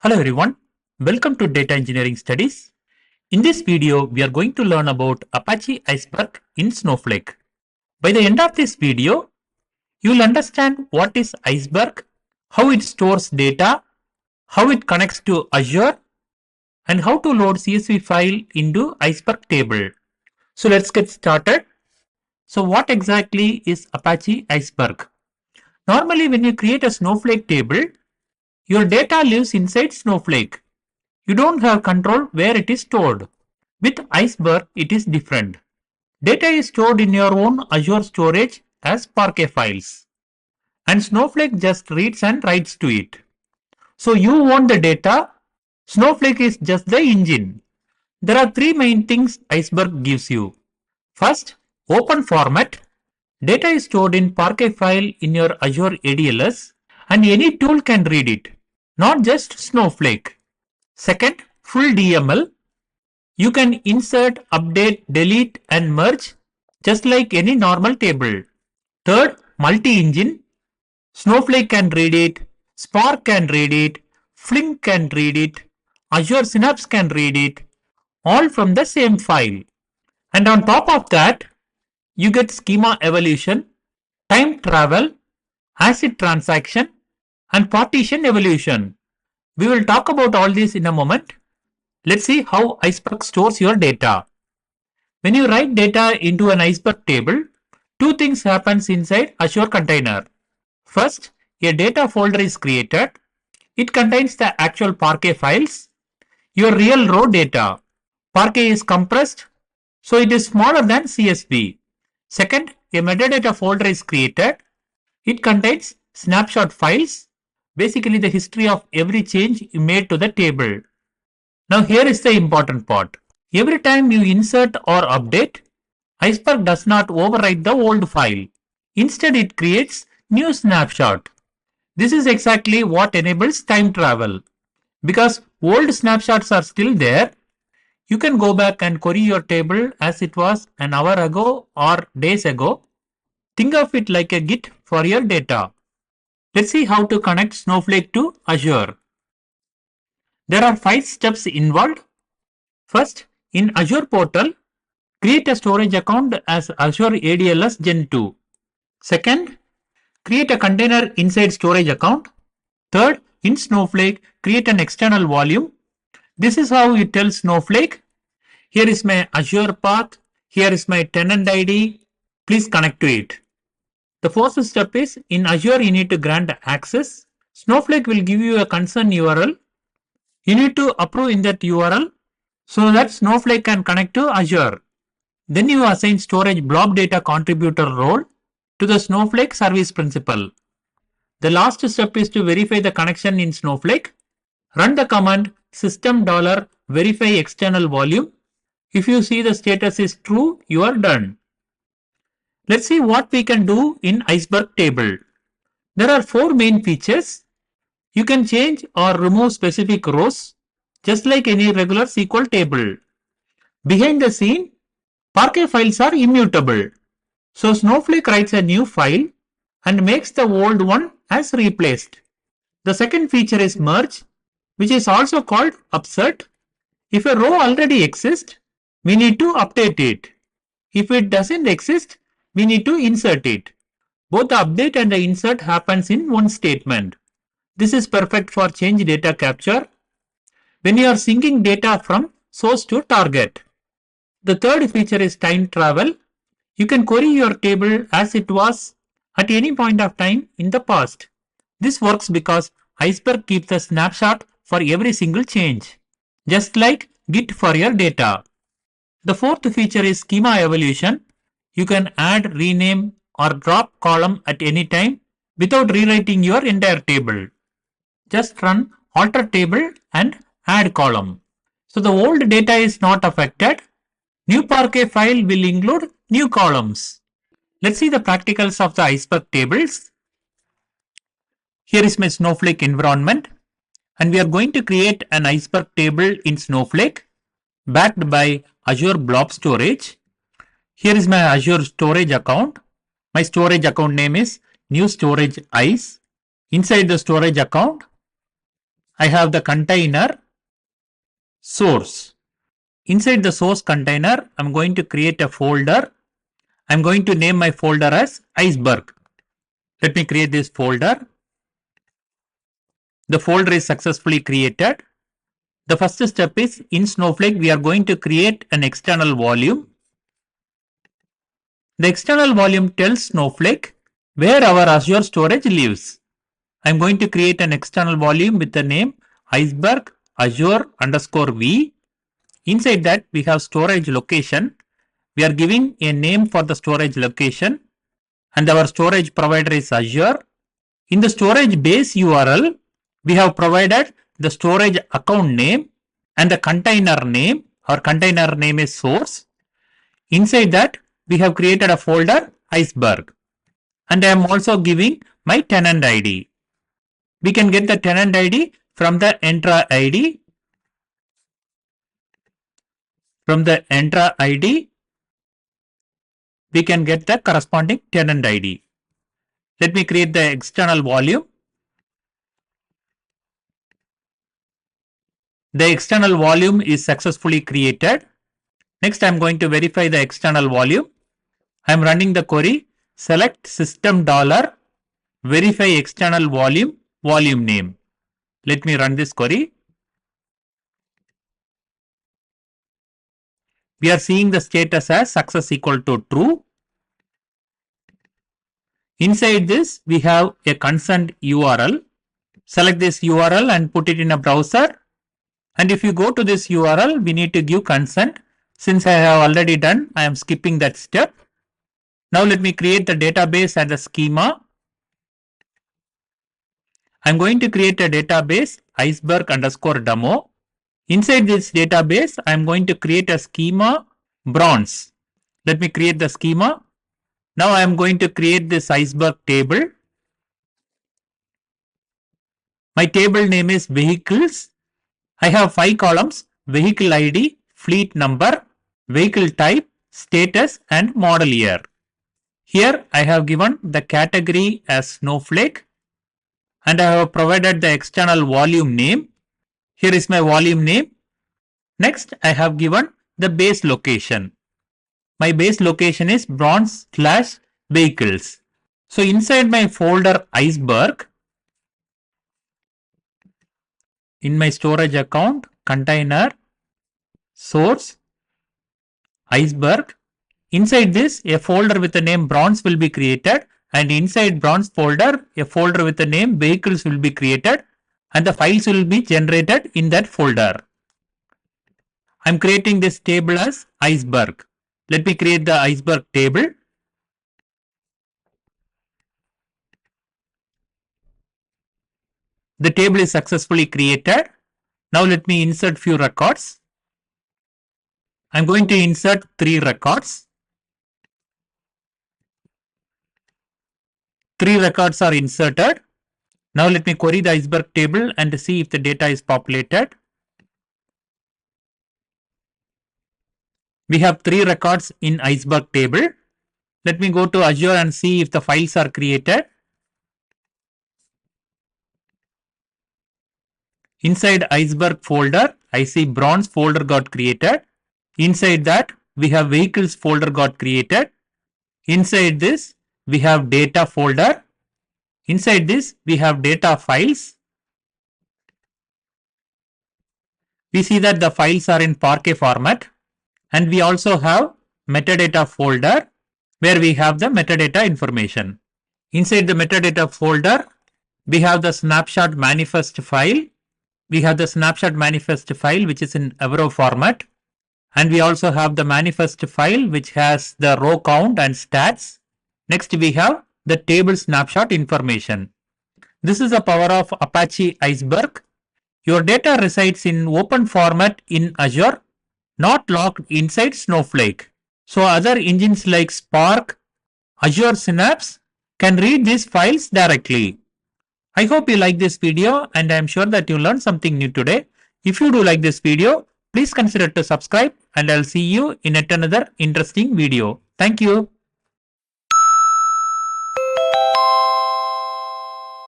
Hello everyone, welcome to Data Engineering Studies. In this video, we are going to learn about Apache Iceberg in Snowflake. By the end of this video, you will understand what is Iceberg, how it stores data, how it connects to Azure, and how to load CSV file into Iceberg table. So let's get started. So what exactly is Apache Iceberg? Normally when you create a Snowflake table, your data lives inside Snowflake. You don't have control where it is stored. With Iceberg, it is different. Data is stored in your own Azure storage as Parquet files. And Snowflake just reads and writes to it. So you own the data. Snowflake is just the engine. There are three main things Iceberg gives you. First, open format. Data is stored in Parquet file in your Azure ADLS and any tool can read it, not just Snowflake. Second, full DML. You can insert, update, delete and merge just like any normal table. Third, multi-engine. Snowflake can read it, Spark can read it, Flink can read it, Azure Synapse can read it, all from the same file. And on top of that, you get schema evolution, time travel, ACID transaction, and partition evolution. We will talk about all these in a moment. Let's see how Iceberg stores your data. When you write data into an Iceberg table, two things happens inside Azure container. First, a data folder is created. It contains the actual Parquet files, your real raw data. Parquet is compressed, so it is smaller than CSV. Second, a metadata folder is created. It contains snapshot files, basically the history of every change you made to the table. Now here is the important part. Every time you insert or update, Iceberg does not overwrite the old file. Instead, it creates new snapshot. This is exactly what enables time travel. Because old snapshots are still there, you can go back and query your table as it was an hour ago or days ago. Think of it like a Git for your data. Let's see how to connect Snowflake to Azure. There are 5 steps involved. First, in Azure portal, create a storage account as Azure ADLS Gen 2. Second, create a container inside storage account. Third, in Snowflake, create an external volume. This is how you tell Snowflake, here is my Azure path, here is my tenant ID, please connect to it. The first step is, in Azure you need to grant access. Snowflake will give you a concern URL. You need to approve in that URL so that Snowflake can connect to Azure. Then you assign storage blob data contributor role to the Snowflake service principal. The last step is to verify the connection in Snowflake. Run the command system$verify external volume. If you see the status is true, you are done. Let's see what we can do in Iceberg table. There are 4 main features. You can change or remove specific rows, just like any regular SQL table. Behind the scene, Parquet files are immutable. So Snowflake writes a new file and makes the old one as replaced. The second feature is merge, which is also called upsert. If a row already exists, we need to update it. If it doesn't exist, we need to insert it. Both the update and the insert happens in one statement. This is perfect for change data capture when you are syncing data from source to target. The third feature is time travel. You can query your table as it was at any point of time in the past. This works because Iceberg keeps a snapshot for every single change, just like Git for your data. The fourth feature is schema evolution. You can add, rename or drop column at any time without rewriting your entire table. Just run alter table and add column. So the old data is not affected. New Parquet file will include new columns. Let's see the practicals of the Iceberg tables. Here is my Snowflake environment and we are going to create an Iceberg table in Snowflake backed by Azure Blob Storage. Here is my Azure storage account. My storage account name is new storage ice. Inside the storage account, I have the container source. Inside the source container, I'm going to create a folder. I'm going to name my folder as Iceberg. Let me create this folder. The folder is successfully created. The first step is in Snowflake, we are going to create an external volume. The external volume tells Snowflake where our Azure storage lives. I'm going to create an external volume with the name Iceberg Azure underscore V. Inside that, we have storage location. We are giving a name for the storage location, and our storage provider is Azure. In the storage base URL, we have provided the storage account name and the container name. Our container name is source. Inside that, we have created a folder Iceberg, and I am also giving my tenant ID. We can get the tenant ID from the Entra ID. From the Entra ID, we can get the corresponding tenant ID. Let me create the external volume. The external volume is successfully created. Next, I am going to verify the external volume. I am running the query select system dollar verify external volume name. Let me run this query. We are seeing the status as success equal to true. Inside this, we have a consent URL. Select this URL and put it in a browser. And if you go to this URL, we need to give consent. Since I have already done, I am skipping that step. Now let me create the database and the schema. I'm going to create a database Iceberg underscore demo. Inside this database, I'm going to create a schema bronze. Let me create the schema. Now I am going to create this Iceberg table. My table name is vehicles. I have 5 columns: vehicle ID, fleet number, vehicle type, status, and model year. Here I have given the category as Snowflake, and I have provided the external volume name. Here is my volume name. Next, I have given the base location. My base location is bronze/vehicles. So inside my folder Iceberg, in my storage account, container, source, Iceberg. Inside this, a folder with the name bronze will be created, and inside bronze folder, a folder with the name vehicles will be created, and the files will be generated in that folder. I'm creating this table as Iceberg. Let me create the Iceberg table. The table is successfully created. Now let me insert few records. I'm going to insert 3 records. 3 records are inserted. Now let me query the Iceberg table and see if the data is populated. We have 3 records in Iceberg table. Let me go to Azure and see if the files are created. Inside Iceberg folder, I see bronze folder got created. Inside that, we have vehicles folder got created. Inside this, we have data folder. Inside this, we have data files. We see that the files are in Parquet format. And we also have metadata folder where we have the metadata information. Inside the metadata folder, we have the snapshot manifest file. We have the snapshot manifest file which is in Avro format. And we also have the manifest file which has the row count and stats. Next we have the table snapshot information. This is the power of Apache Iceberg. Your data resides in open format in Azure, not locked inside Snowflake. So other engines like Spark, Azure Synapse can read these files directly. I hope you like this video and I am sure that you learned something new today. If you do like this video, please consider to subscribe and I'll see you in yet another interesting video. Thank you.